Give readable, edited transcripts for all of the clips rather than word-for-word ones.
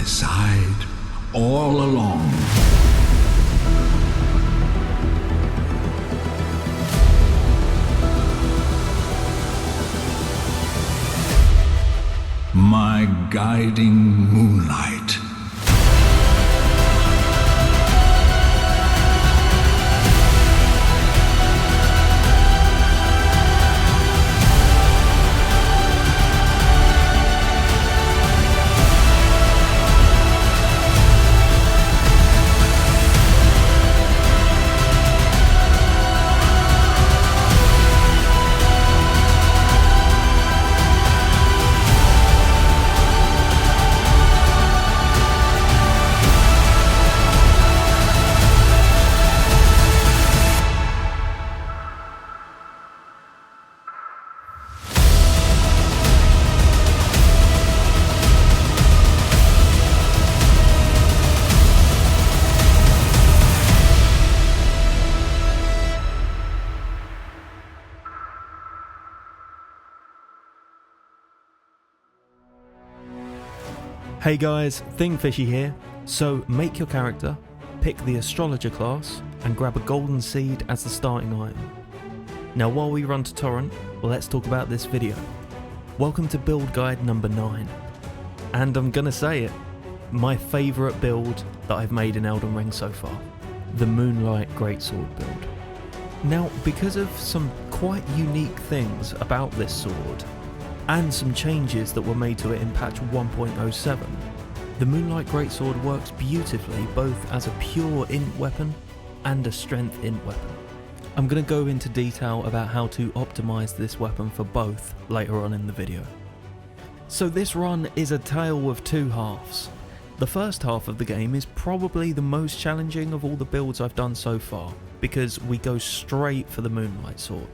side all along. My guiding moonlight. Hey guys, Thingfishy here. So make your character, pick the astrologer class, and grab a golden seed as the starting item. Now while we run to torrent, let's talk about this video. Welcome to build guide number 9. And I'm gonna say it, my favourite build that I've made in Elden Ring so far. The Moonlight Greatsword build. Now because of some quite unique things about this sword, and some changes that were made to it in patch 1.07, the Moonlight Greatsword works beautifully both as a pure int weapon and a strength int weapon. I'm going to go into detail about how to optimise this weapon for both later on in the video. So this run is a tale of two halves. The first half of the game is probably the most challenging of all the builds I've done so far, because we go straight for the Moonlight Sword.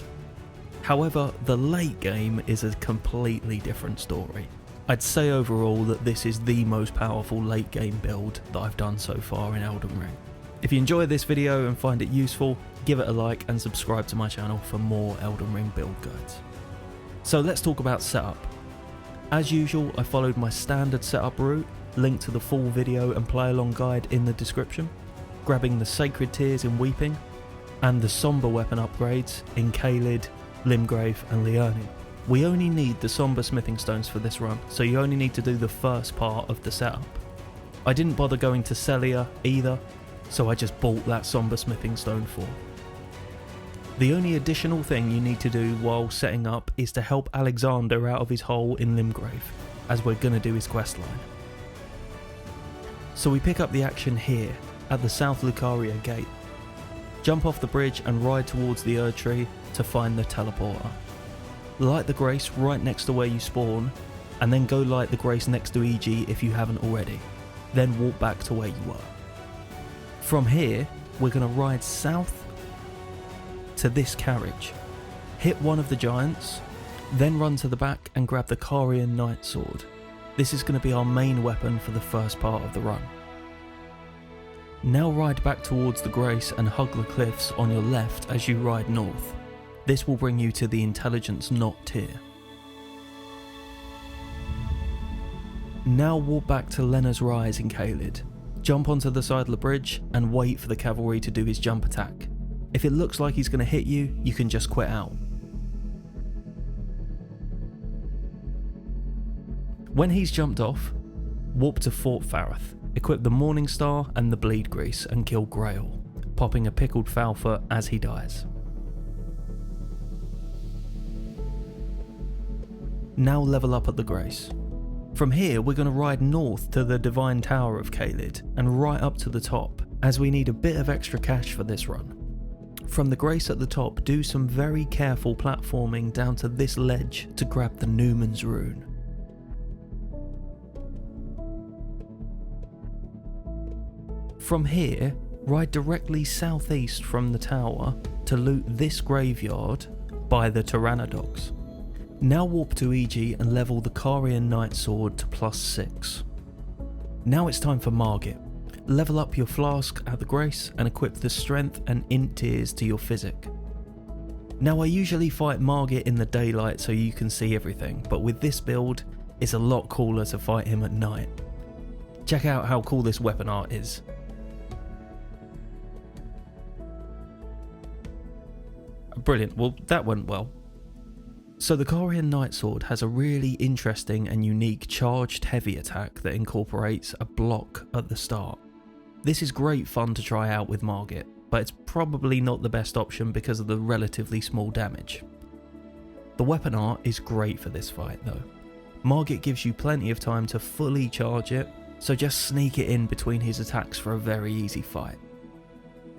However, the late game is a completely different story. I'd say overall that this is the most powerful late game build that I've done so far in Elden Ring. If you enjoy this video and find it useful, give it a like and subscribe to my channel for more Elden Ring build guides. So let's talk about setup. As usual, I followed my standard setup route, linked to the full video and play along guide in the description, grabbing the Sacred Tears in Weeping, and the Somber weapon upgrades in Caelid, Limgrave and Leonin. We only need the Somber smithing stones for this run, so you only need to do the first part of the setup. I didn't bother going to Celia either, so I just bought that Somber smithing stone for. The only additional thing you need to do while setting up is to help Alexander out of his hole in Limgrave, as we're gonna do his questline. So we pick up the action here, at the South Lucaria gate. Jump off the bridge and ride towards the Erd Tree to find the teleporter. Light the Grace right next to where you spawn, and then go light the Grace next to EG if you haven't already. Then walk back to where you were. From here, we're going to ride south to this carriage, hit one of the giants, then run to the back and grab the Carian Knight Sword. This is going to be our main weapon for the first part of the run. Now ride back towards the Grace and hug the cliffs on your left as you ride north. This will bring you to the Intelligence Knot tier. Now walk back to Lena's Rise in Caelid. Jump onto the side of the bridge and wait for the cavalry to do his jump attack. If it looks like he's going to hit you, you can just quit out. When he's jumped off, warp to Fort Fareth. Equip the Morning Star and the Bleed Grease and kill Grail, popping a pickled Foulfoot as he dies. Now level up at the Grace. From here we're going to ride north to the Divine Tower of Caelid and right up to the top, as we need a bit of extra cash for this run. From the Grace at the top, do some very careful platforming down to this ledge to grab the Newman's Rune. From here, ride directly southeast from the tower to loot this graveyard by the Tyrannodogs. Now warp to EG and level the Carian Knight Sword to +6. Now it's time for Margit. Level up your flask at the Grace and equip the Strength and Int tiers to your Physic. Now I usually fight Margit in the daylight so you can see everything, but with this build, it's a lot cooler to fight him at night. Check out how cool this weapon art is. Brilliant, well that went well. So the Carian Knightsword has a really interesting and unique charged heavy attack that incorporates a block at the start. This is great fun to try out with Margit, but it's probably not the best option because of the relatively small damage. The weapon art is great for this fight though. Margit gives you plenty of time to fully charge it, so just sneak it in between his attacks for a very easy fight.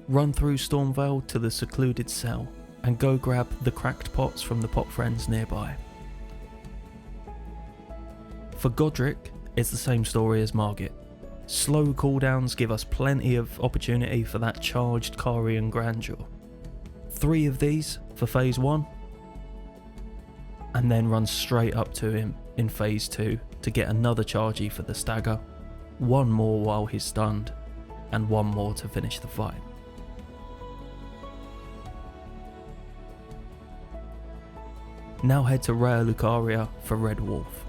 Run through Stormvale to the secluded cell and go grab the cracked pots from the pot friends nearby. For Godric, it's the same story as Margit. Slow cooldowns give us plenty of opportunity for that charged Carian grandeur. 3 of these for phase 1, and then run straight up to him in phase 2 to get another chargey for the stagger, 1 more while he's stunned, and 1 more to finish the fight. Now head to Raya Lucaria for Red Wolf.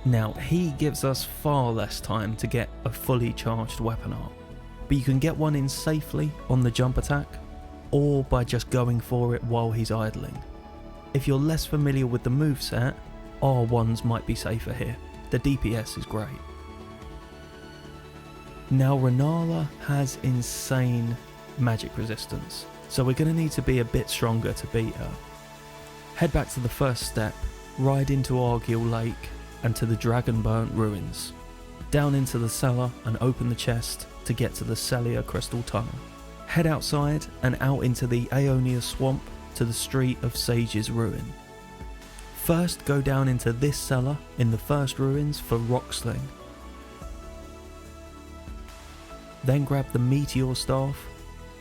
Now he gives us far less time to get a fully charged weapon art, but you can get one in safely on the jump attack, or by just going for it while he's idling. If you're less familiar with the moveset, R1s might be safer here, the DPS is great. Now Renala has insane magic resistance, so we're going to need to be a bit stronger to beat her. Head back to the first step, ride into Argyll Lake and to the Dragonburnt Ruins, down into the cellar and open the chest to get to the Celia Crystal Tunnel. Head outside and out into the Aeonia Swamp to the Street of Sage's Ruin. First go down into this cellar in the first ruins for Rocksling. Then grab the Meteor Staff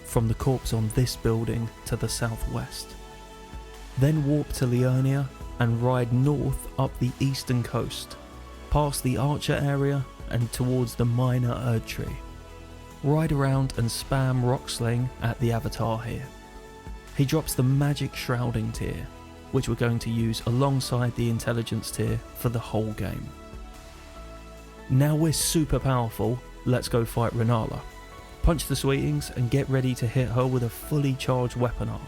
from the corpse on this building to the southwest. Then warp to Leonia and ride north up the eastern coast, past the Archer area and towards the Minor Erdtree. Ride around and spam Rocksling at the Avatar here. He drops the Magic Shrouding tier, which we're going to use alongside the Intelligence tier for the whole game. Now we're super powerful, let's go fight Renala. Punch the Sweetings and get ready to hit her with a fully charged weapon art.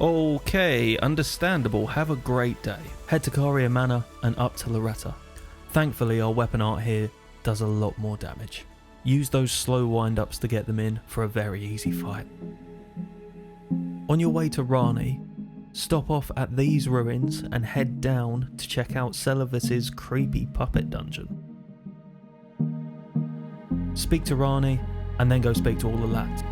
Okay, understandable, have a great day. Head to Caria Manor and up to Loretta. Thankfully our weapon art here does a lot more damage. Use those slow wind-ups to get them in for a very easy fight. On your way to Rani, stop off at these ruins and head down to check out Seluvis's creepy puppet dungeon. Speak to Rani and then go speak to all the lads.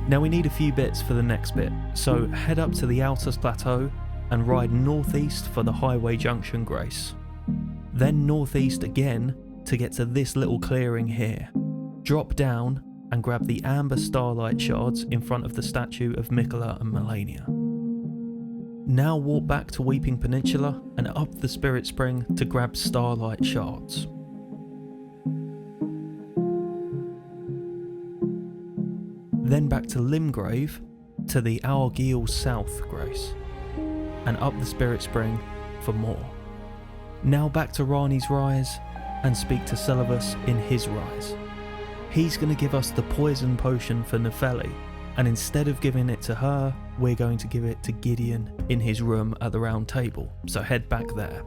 Now we need a few bits for the next bit, so head up to the Altus Plateau and ride northeast for the Highway Junction Grace. Then northeast again to get to this little clearing here. Drop down and grab the amber starlight shards in front of the statue of Mikola and Melania. Now walk back to Weeping Peninsula and up the Spirit Spring to grab starlight shards. Then back to Limgrave to the Argyll South Grace, and up the Spirit Spring for more. Now back to Rani's Rise and speak to Seluvis in his Rise. He's going to give us the poison potion for Nefeli, and instead of giving it to her, we're going to give it to Gideon in his room at the round table, so head back there.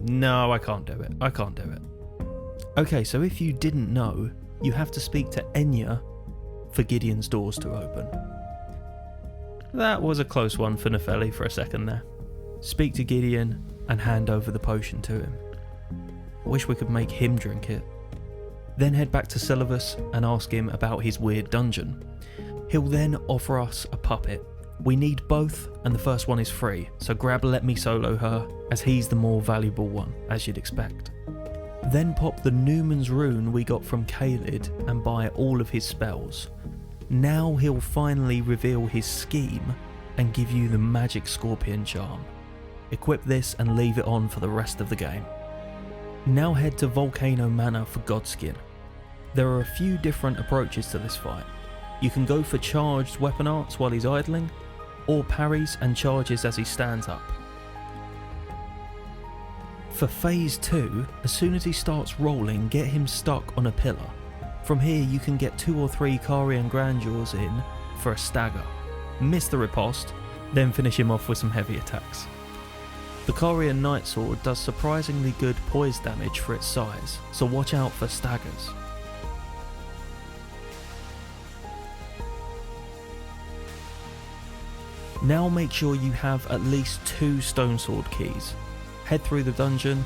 No, I can't do it. I can't do it. Okay, so if you didn't know, you have to speak to Enya for Gideon's doors to open. That was a close one for Nefeli for a second there. Speak to Gideon and hand over the potion to him. I wish we could make him drink it. Then head back to Seluvis and ask him about his weird dungeon. He'll then offer us a puppet. We need both, and the first one is free, so grab Let Me Solo Her, as he's the more valuable one, as you'd expect. Then pop the Newman's Rune we got from Kaled and buy all of his spells. Now he'll finally reveal his scheme and give you the Magic Scorpion Charm. Equip this and leave it on for the rest of the game. Now head to Volcano Manor for Godskin. There are a few different approaches to this fight. You can go for charged weapon arts while he's idling, or parries and charges as he stands up. For phase 2, as soon as he starts rolling, get him stuck on a pillar. From here you can get 2 or 3 Carian Grandeurs in for a stagger. Miss the riposte, then finish him off with some heavy attacks. The Carian Knightsword does surprisingly good poise damage for its size, so watch out for staggers. Now make sure you have at least 2 Stone Sword keys. Head through the dungeon,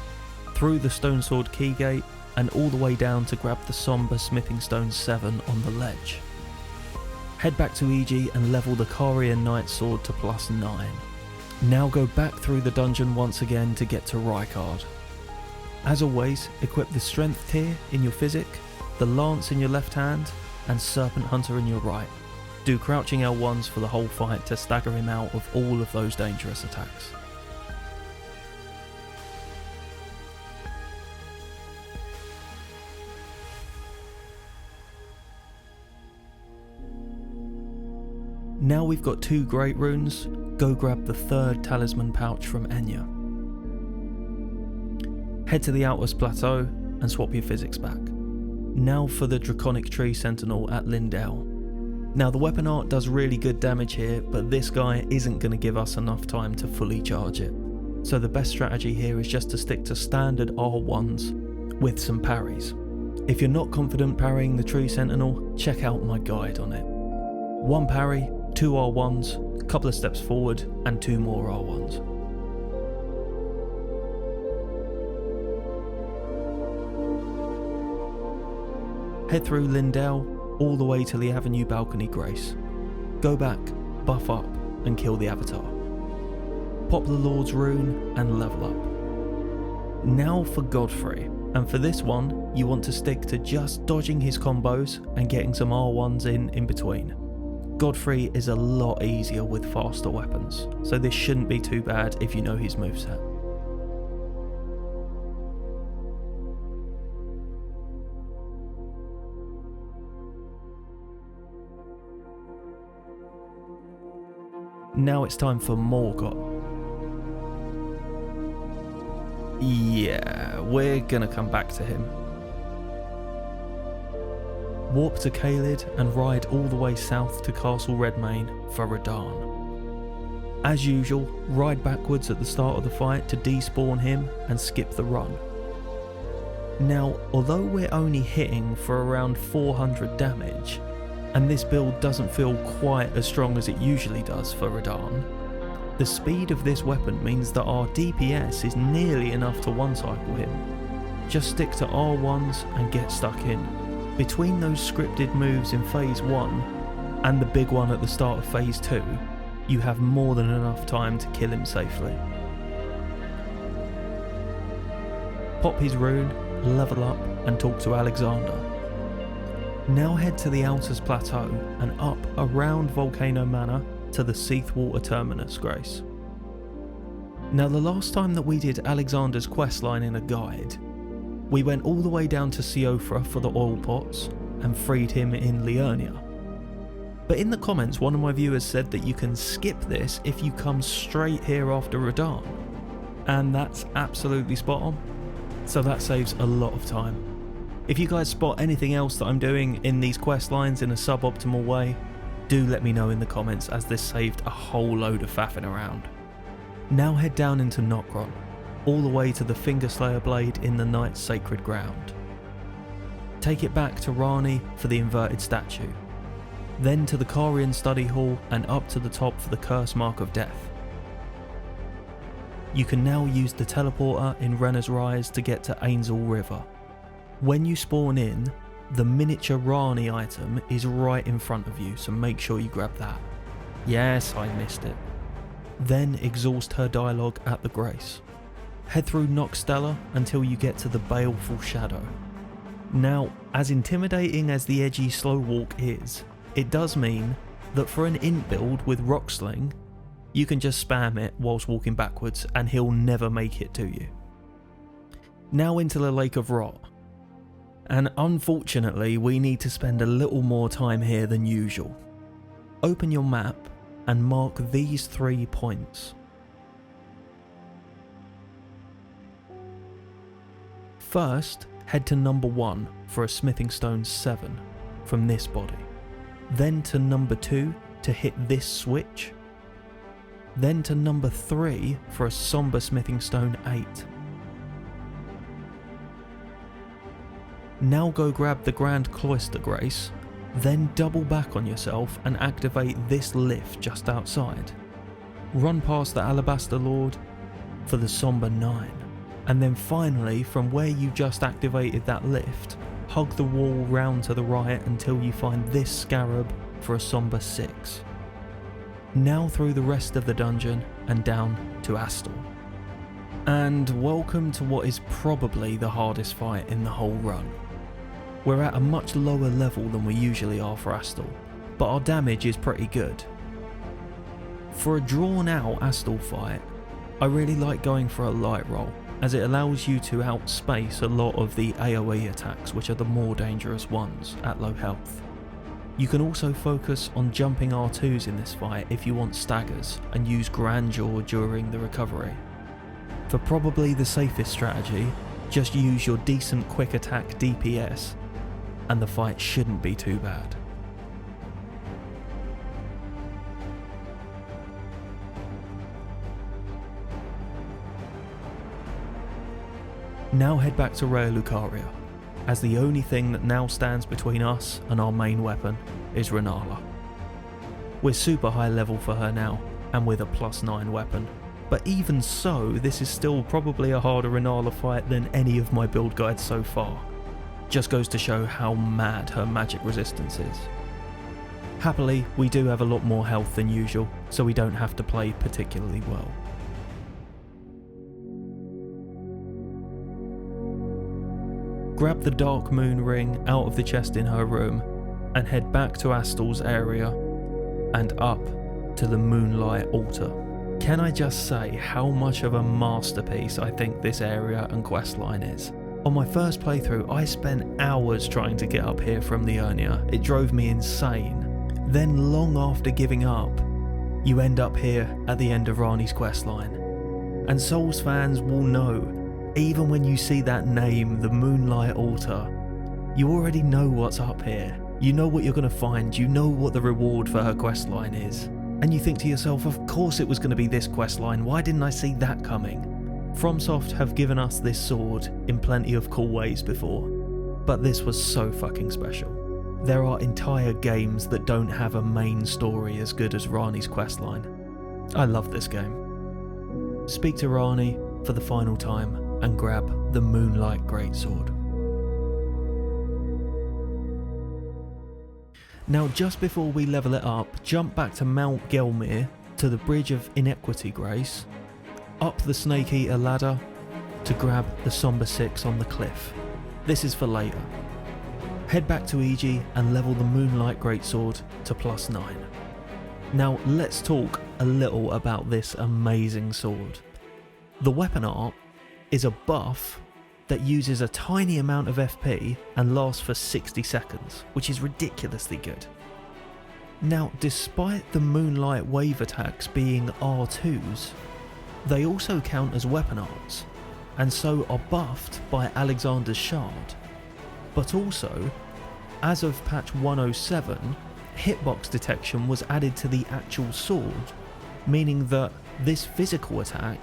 through the Stone Sword key gate, and all the way down to grab the Somber Smithing Stone 7 on the ledge. Head back to EG and level the Carian Knightsword to +9. Now go back through the dungeon once again to get to Rykard. As always, equip the Strength tier in your Physic, the Lance in your left hand, and Serpent Hunter in your right. Do crouching L1s for the whole fight to stagger him out of all of those dangerous attacks. Now we've got 2 great runes, go grab the 3rd talisman pouch from Enya. Head to the Outwest Plateau and swap your physics back. Now for the Draconic Tree Sentinel at Lindell. Now the weapon art does really good damage here, but this guy isn't going to give us enough time to fully charge it. So the best strategy here is just to stick to standard R1s with some parries. If you're not confident parrying the Tree Sentinel, check out my guide on it. 1 parry, 2 R1s, a couple of steps forward, and 2 more R1s. Head through Lindell, all the way to the Avenue Balcony Grace. Go back, buff up, and kill the Avatar. Pop the Lord's Rune, and level up. Now for Godfrey, and for this one, you want to stick to just dodging his combos and getting some R1s in between. Godfrey is a lot easier with faster weapons, so this shouldn't be too bad if you know his moveset. Now it's time for Morgott. Yeah, we're gonna come back to him. Warp to Caelid and ride all the way south to Castle Redmane for Radahn. As usual, ride backwards at the start of the fight to despawn him and skip the run. Now, although we're only hitting for around 400 damage, and this build doesn't feel quite as strong as it usually does for Radahn, the speed of this weapon means that our DPS is nearly enough to one-cycle him. Just stick to R1s and get stuck in. Between those scripted moves in phase 1 and the big one at the start of phase 2, you have more than enough time to kill him safely. Pop his rune, level up, and talk to Alexander. Now head to the Altars Plateau and up around Volcano Manor to the Seathwater Terminus Grace. Now the last time that we did Alexander's questline in a guide, we went all the way down to Siofra for the oil pots and freed him in Liurnia. But in the comments one of my viewers said that you can skip this if you come straight here after Radahn, and that's absolutely spot on, so that saves a lot of time. If you guys spot anything else that I'm doing in these quest lines in a suboptimal way, do let me know in the comments, as this saved a whole load of faffing around. Now head down into Nokron, all the way to the Fingerslayer Blade in the Knight's Sacred Ground. Take it back to Rani for the inverted statue, then to the Carian Study Hall and up to the top for the Curse Mark of Death. You can now use the teleporter in Renna's Rise to get to Ainsel River. When you spawn in, the miniature Rani item is right in front of you, so make sure you grab that. Yes, I missed it. Then exhaust her dialogue at the Grace. Head through Noxtella until you get to the Baleful Shadow. Now, as intimidating as the edgy slow walk is, it does mean that for an int build with Rocksling, you can just spam it whilst walking backwards and he'll never make it to you. Now into the Lake of Rot. and unfortunately we need to spend a little more time here than usual. Open your map and mark these 3 points. First, head to number 1 for a smithing stone 7 from this body. Then to number 2 to hit this switch. Then to number 3 for a somber smithing stone 8. Now go grab the Grand Cloister Grace, then double back on yourself and activate this lift just outside. Run past the Alabaster Lord for the somber 9. And then finally, from where you just activated that lift, hug the wall round to the right until you find this scarab for a somber 6. Now through the rest of the dungeon and down to Astor. And welcome to what is probably the hardest fight in the whole run. We're at a much lower level than we usually are for Astor, but our damage is pretty good. For a drawn out Astor fight, I really like going for a light roll, as it allows you to outspace a lot of the AoE attacks, which are the more dangerous ones at low health. You can also focus on jumping R2s in this fight if you want staggers, and use Grandeur during the recovery. For probably the safest strategy, just use your decent quick attack DPS, and the fight shouldn't be too bad. Now head back to Rhea Lucaria, as the only thing that now stands between us and our main weapon is Renala. We're super high level for her now, and with a +9 weapon, but even so, this is still probably a harder Renala fight than any of my build guides so far. Just goes to show how mad her magic resistance is. Happily, we do have a lot more health than usual, so we don't have to play particularly well. Grab the Dark Moon ring out of the chest in her room and head back to Astor's area and up to the Moonlight Altar. Can I just say how much of a masterpiece I think this area and questline is? On my first playthrough, I spent hours trying to get up here from the Urnia. It drove me insane. Then long after giving up, you end up here at the end of Ranni's questline. And Souls fans will know, even when you see that name, the Moonlight Altar, you already know what's up here. You know what you're going to find, you know what the reward for her questline is. And you think to yourself, of course it was going to be this questline, why didn't I see that coming? FromSoft have given us this sword in plenty of cool ways before, but this was so fucking special. There are entire games that don't have a main story as good as Ranni's questline. I love this game. Speak to Ranni for the final time and grab the Moonlight Greatsword. Now just before we level it up, jump back to Mount Gelmir, to the Bridge of Inequity Grace, up the Snake Eater ladder to grab the Somber 6 on the cliff. This is for later. Head back to EG and level the Moonlight Greatsword to +9. Now let's talk a little about this amazing sword. The weapon art is a buff that uses a tiny amount of FP and lasts for 60 seconds, which is ridiculously good. Now, despite the Moonlight wave attacks being R2s, they also count as weapon arts, and so are buffed by Alexander's Shard. But also, as of patch 107, hitbox detection was added to the actual sword, meaning that this physical attack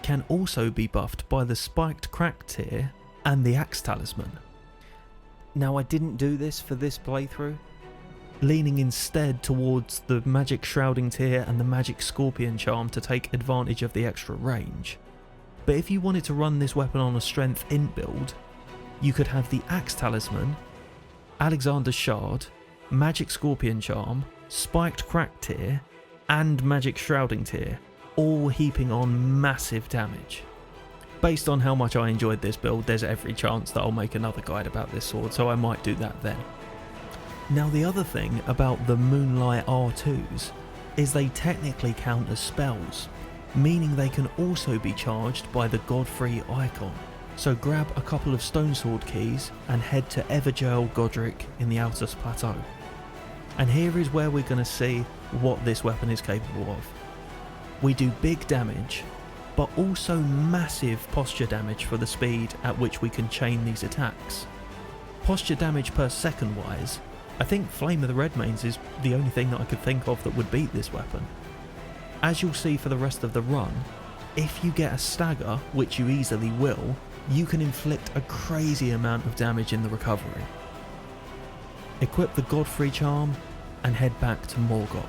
can also be buffed by the Spiked Crack tier and the Axe Talisman. Now I didn't do this for this playthrough, leaning instead towards the Magic Shrouding tier and the Magic Scorpion Charm to take advantage of the extra range. But if you wanted to run this weapon on a strength int build, you could have the Axe Talisman, Alexander's Shard, Magic Scorpion Charm, Spiked Crack tier, and Magic Shrouding tier, all heaping on massive damage. Based on how much I enjoyed this build, there's every chance that I'll make another guide about this sword, so I might do that then. Now the other thing about the Moonlight R2s is they technically count as spells, meaning they can also be charged by the Godfrey icon. So grab a couple of stone sword keys and head to Evergaol Godric in the Altus Plateau. And here is where we're going to see what this weapon is capable of. We do big damage, but also massive posture damage for the speed at which we can chain these attacks. Posture damage per second wise, I think Flame of the Redmanes is the only thing that I could think of that would beat this weapon. As you'll see for the rest of the run, if you get a stagger, which you easily will, you can inflict a crazy amount of damage in the recovery. Equip the Godfrey charm and head back to Morgott.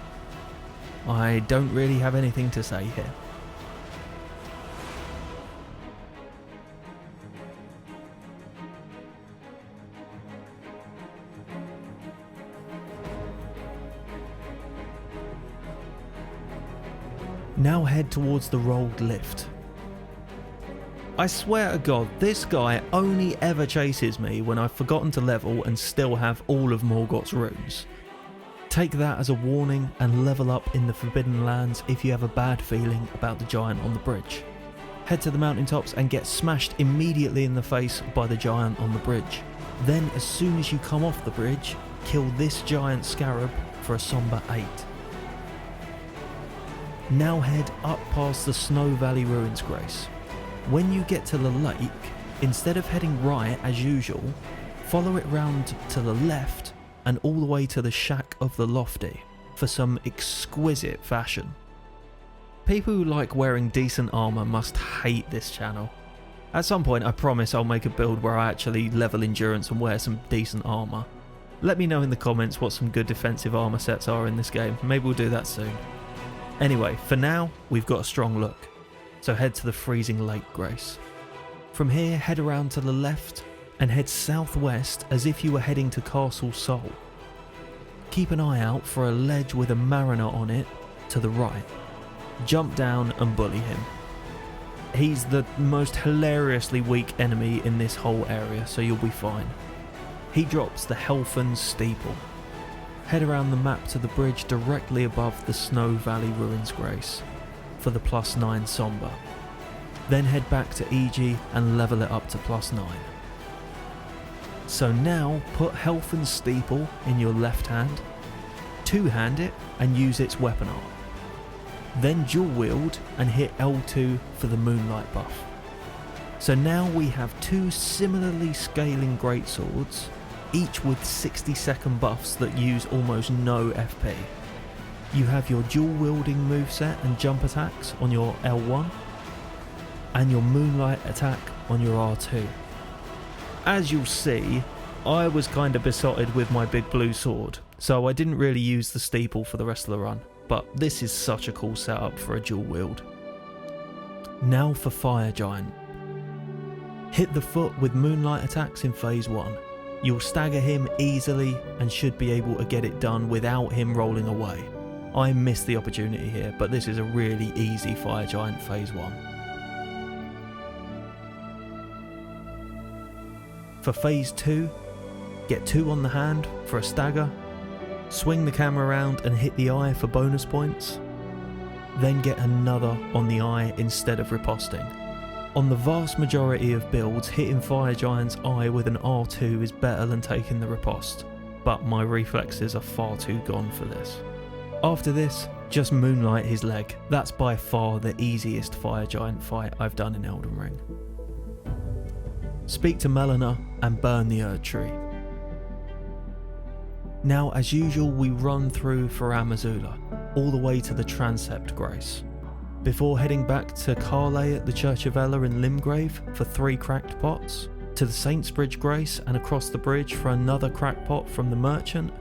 I don't really have anything to say here. Now head towards the rolled lift. I swear to God, this guy only ever chases me when I've forgotten to level and still have all of Morgott's runes. Take that as a warning and level up in the Forbidden Lands if you have a bad feeling about the giant on the bridge. Head to the mountaintops and get smashed immediately in the face by the giant on the bridge. Then as soon as you come off the bridge, kill this giant scarab for a somber 8. Now head up past the Snow Valley Ruins Grace. When you get to the lake, instead of heading right as usual, follow it round to the left and all the way to the Shack of the Lofty for some exquisite fashion. People who like wearing decent armour must hate this channel. At some point I promise I'll make a build where I actually level endurance and wear some decent armour. Let me know in the comments what some good defensive armour sets are in this game, maybe we'll do that soon. Anyway, for now, we've got a strong look, so head to the Freezing Lake Grace. From here, head around to the left and head southwest as if you were heading to Castle Sol. Keep an eye out for a ledge with a mariner on it to the right. Jump down and bully him. He's the most hilariously weak enemy in this whole area, so you'll be fine. He drops the Helfen's Steeple. Head around the map to the bridge directly above the Snow Valley Ruins Grace for the +9 Somber. Then head back to EG and level it up to +9. So now put Helfen's Steeple in your left hand, two-hand it and use its weapon art. Then dual wield and hit L2 for the Moonlight buff. So now we have two similarly scaling greatswords, each with 60-second buffs that use almost no FP. You have your dual wielding moveset and jump attacks on your L1, and your Moonlight attack on your R2. As you'll see, I was kinda besotted with my big blue sword, so I didn't really use the steeple for the rest of the run, but this is such a cool setup for a dual wield. Now for Fire Giant. Hit the foot with Moonlight attacks in phase 1. You'll stagger him easily and should be able to get it done without him rolling away. I missed the opportunity here, but this is a really easy Fire Giant phase 1. For phase 2, get 2 on the hand for a stagger, swing the camera around and hit the eye for bonus points, then get another on the eye instead of riposting. On the vast majority of builds, hitting Fire Giant's eye with an R2 is better than taking the riposte, but my reflexes are far too gone for this. After this, just Moonlight his leg. That's by far the easiest Fire Giant fight I've done in Elden Ring. Speak to Melina and burn the Erd Tree. Now as usual we run through Faram Azula, all the way to the Transept Grace, before heading back to Carley at the Church of Ella in Limgrave for 3 cracked pots, to the Saints Bridge Grace and across the bridge for another cracked pot from the Merchant,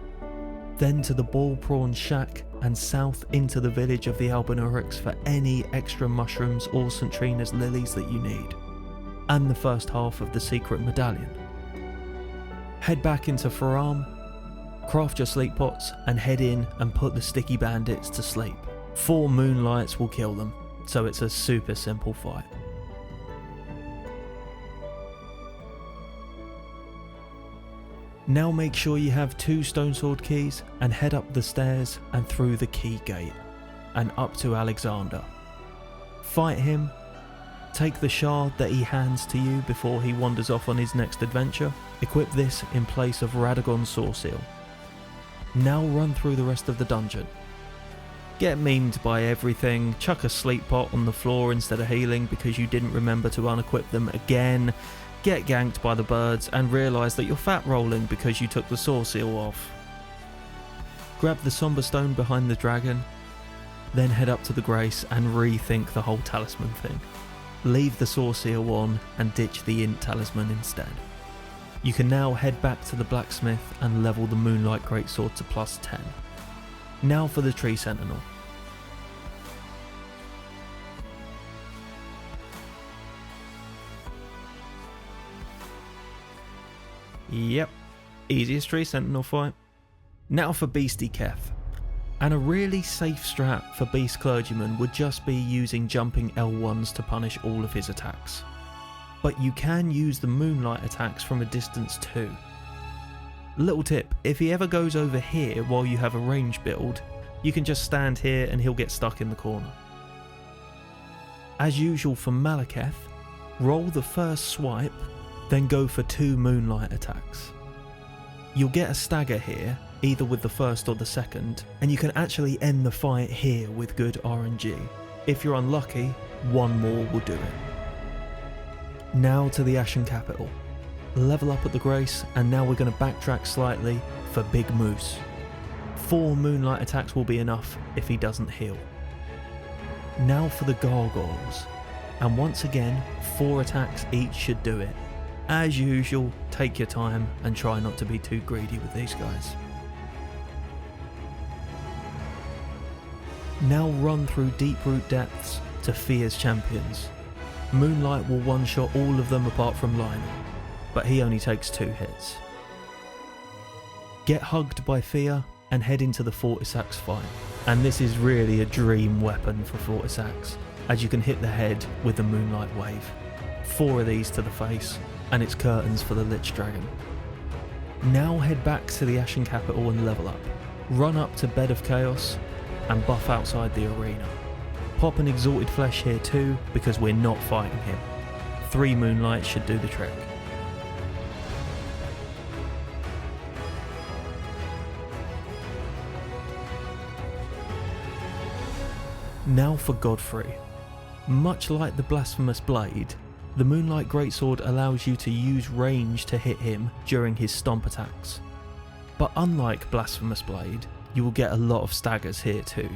then to the Ball Prawn Shack and south into the village of the Albinaurics for any extra mushrooms or Centrina's lilies that you need, and the first half of the secret medallion. Head back into Faram, craft your sleep pots and head in and put the sticky bandits to sleep. 4 moonlights will kill them, so it's a super simple fight. Now make sure you have 2 stone sword keys and head up the stairs and through the key gate and up to Alexander. Fight him, Take the shard that he hands to you before he wanders off on his next adventure. Equip this in place of Radagon's Saw Seal. Now run through the rest of the dungeon. Get memed by everything, chuck a sleep pot on the floor instead of healing because you didn't remember to unequip them again, get ganked by the birds and realise that you're fat rolling because you took the Saw Seal off. Grab the Somber Stone behind the dragon, then head up to the Grace and rethink the whole talisman thing. Leave the Saw Seal on and ditch the Int talisman instead. You can now head back to the blacksmith and level the Moonlight Greatsword to +10. Now for the Tree Sentinel. Yep, easiest Tree Sentinel fight. Now for Beastie Keth. And a really safe strat for Beast Clergyman would just be using jumping L1s to punish all of his attacks. But you can use the Moonlight attacks from a distance too. Little tip, if he ever goes over here while you have a range build, you can just stand here and he'll get stuck in the corner. As usual for Malekith, roll the first swipe, then go for 2 Moonlight attacks. You'll get a stagger here, either with the first or the second, and you can actually end the fight here with good RNG. If you're unlucky, 1 more will do it. Now to the Ashen Capital. Level up at the Grace, and now we're going to backtrack slightly for Big Moose. 4 Moonlight attacks will be enough if he doesn't heal. Now for the Gargoyles, and once again 4 attacks each should do it. As usual, take your time and try not to be too greedy with these guys. Now run through Deeproot Depths to Fear's champions. Moonlight will one-shot all of them apart from Lionel, but he only takes 2 hits. Get hugged by Fear and head into the Fortisax fight, and this is really a dream weapon for Fortisax, as you can hit the head with the Moonlight Wave. 4 of these to the face, and it's curtains for the Lich Dragon. Now head back to the Ashen Capital and level up. Run up to Bed of Chaos and buff outside the arena. Pop an Exalted Flesh here too, because we're not fighting him. 3 Moonlight should do the trick. Now for Godfrey. Much like the Blasphemous Blade, the Moonlight Greatsword allows you to use range to hit him during his stomp attacks. But unlike Blasphemous Blade, you will get a lot of staggers here too.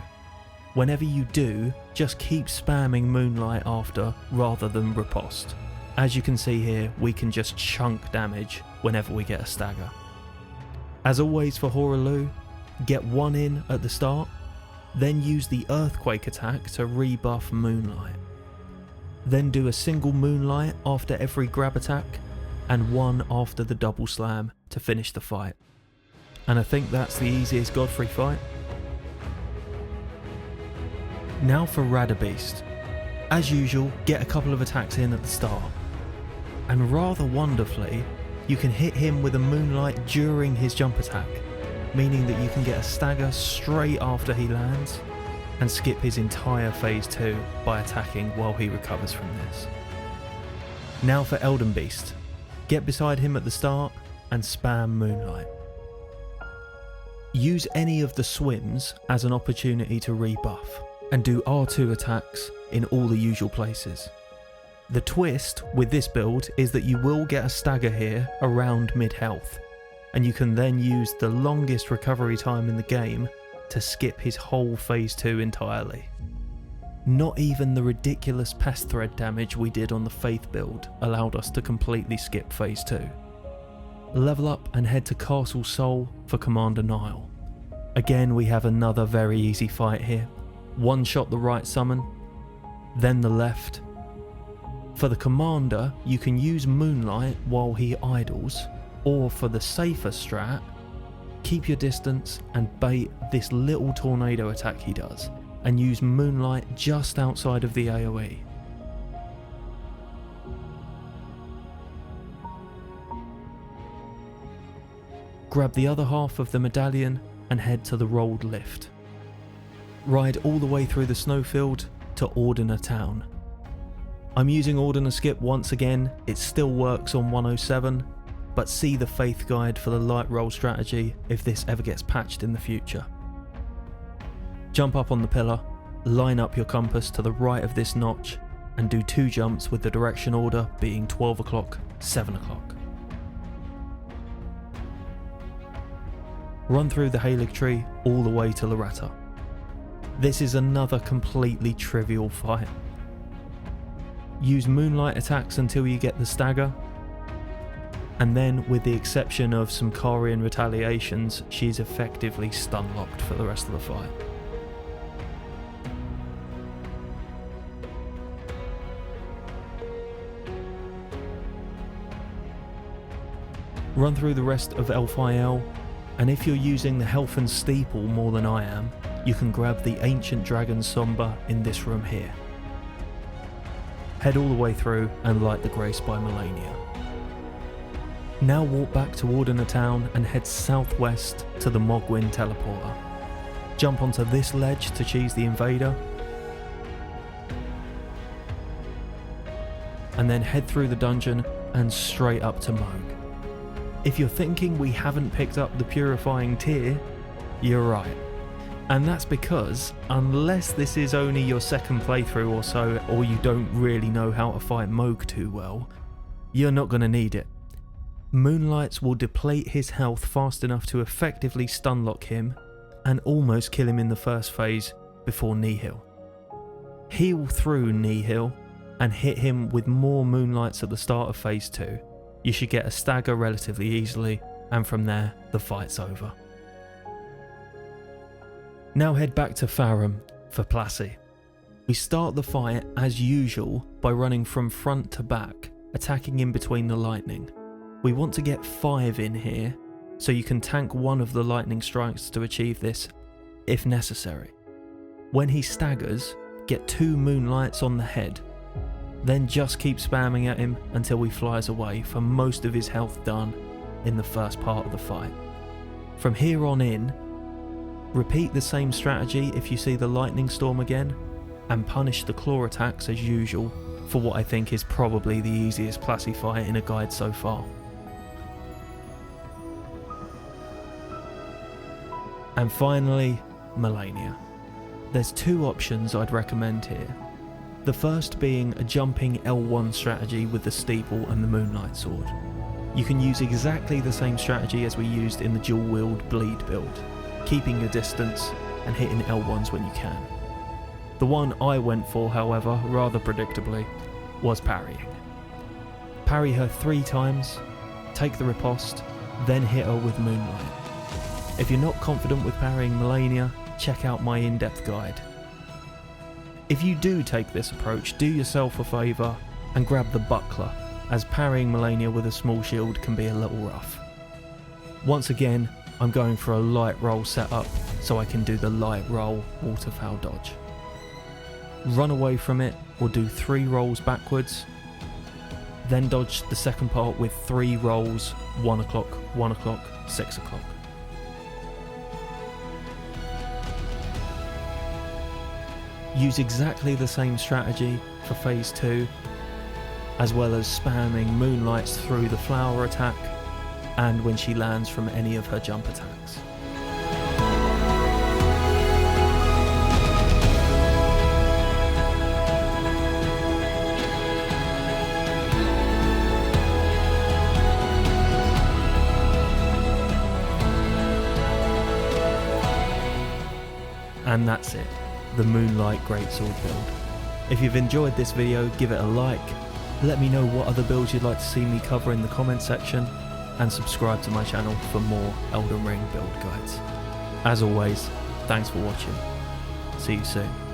Whenever you do, just keep spamming Moonlight after rather than riposte. As you can see here, we can just chunk damage whenever we get a stagger. As always for Horaloo, get 1 in at the start, then use the Earthquake attack to rebuff Moonlight. Then do a single Moonlight after every grab attack, and 1 after the double slam to finish the fight. And I think that's the easiest Godfrey fight. Now for Radabeast. As usual, get a couple of attacks in at the start. And rather wonderfully, you can hit him with a Moonlight during his jump attack, meaning that you can get a stagger straight after he lands, and skip his entire phase 2 by attacking while he recovers from this. Now for Elden Beast. Get beside him at the start and spam Moonlight. Use any of the swims as an opportunity to rebuff, and do R2 attacks in all the usual places. The twist with this build is that you will get a stagger here around mid-health, and you can then use the longest recovery time in the game to skip his whole phase 2 entirely. Not even the ridiculous pest thread damage we did on the Faith build allowed us to completely skip phase 2. Level up and head to Castle Sol for Commander Nile. Again, we have another very easy fight here. 1 shot the right summon, then the left. For the Commander, you can use Moonlight while he idles, or for the safer strat, keep your distance and bait this little tornado attack he does, and use Moonlight just outside of the AoE. Grab the other half of the medallion and head to the rolled lift. Ride all the way through the snowfield to Ordina town. I'm using Order and Skip once again, it still works on 107, but see the Faith Guide for the light roll strategy if this ever gets patched in the future. Jump up on the pillar, line up your compass to the right of this notch, and do 2 jumps with the direction order being 12 o'clock, 7 o'clock. Run through the Halig tree all the way to Loretta. This is another completely trivial fight. Use moonlight attacks until you get the stagger, and then with the exception of some Karian retaliations, she's effectively stun locked for the rest of the fight. Run through the rest of Elfil, and if you're using the Health and Steeple more than I am, you can grab the Ancient Dragon Somber in this room here. Head all the way through and light the Grace by Melania. Now walk back to Ordina Town and head southwest to the Mogwin teleporter. Jump onto this ledge to cheese the invader, and then head through the dungeon and straight up to Moog. If you're thinking we haven't picked up the Purifying Tear, you're right. And that's because, unless this is only your second playthrough or so, or you don't really know how to fight Moog too well, you're not going to need it. Moonlights will deplete his health fast enough to effectively stunlock him and almost kill him in the first phase before Nihil. Heal through Nihil and hit him with more Moonlights at the start of phase 2. You should get a stagger relatively easily, and from there the fight's over. Now head back to Farum for Plassey. We start the fight as usual by running from front to back, attacking in between the lightning. We want to get 5 in here, so you can tank one of the lightning strikes to achieve this, if necessary. When he staggers, get 2 Moonlights on the head, then just keep spamming at him until he flies away for most of his health done in the first part of the fight. From here on in, repeat the same strategy if you see the lightning storm again, and punish the claw attacks as usual for what I think is probably the easiest Plassey fight in a guide so far. And finally, Melania. There's 2 options I'd recommend here. The first being a jumping L1 strategy with the Steeple and the Moonlight Sword. You can use exactly the same strategy as we used in the dual wield bleed build, keeping your distance and hitting L1s when you can. The one I went for, however, rather predictably, was parrying. Parry her 3 times, take the riposte, then hit her with Moonlight. If you're not confident with parrying Melania, check out my in-depth guide. If you do take this approach, do yourself a favour and grab the buckler, as parrying Melania with a small shield can be a little rough. Once again, I'm going for a light roll setup so I can do the light roll waterfowl dodge. Run away from it or do 3 rolls backwards, then dodge the second part with 3 rolls, 1 o'clock, 1 o'clock, 6 o'clock. Use exactly the same strategy for phase 2, as well as spamming Moonlights through the flower attack and when she lands from any of her jump attacks. And that's it, the Moonlight Greatsword build. If you've enjoyed this video, give it a like, let me know what other builds you'd like to see me cover in the comment section, and subscribe to my channel for more Elden Ring build guides. As always, thanks for watching. See you soon.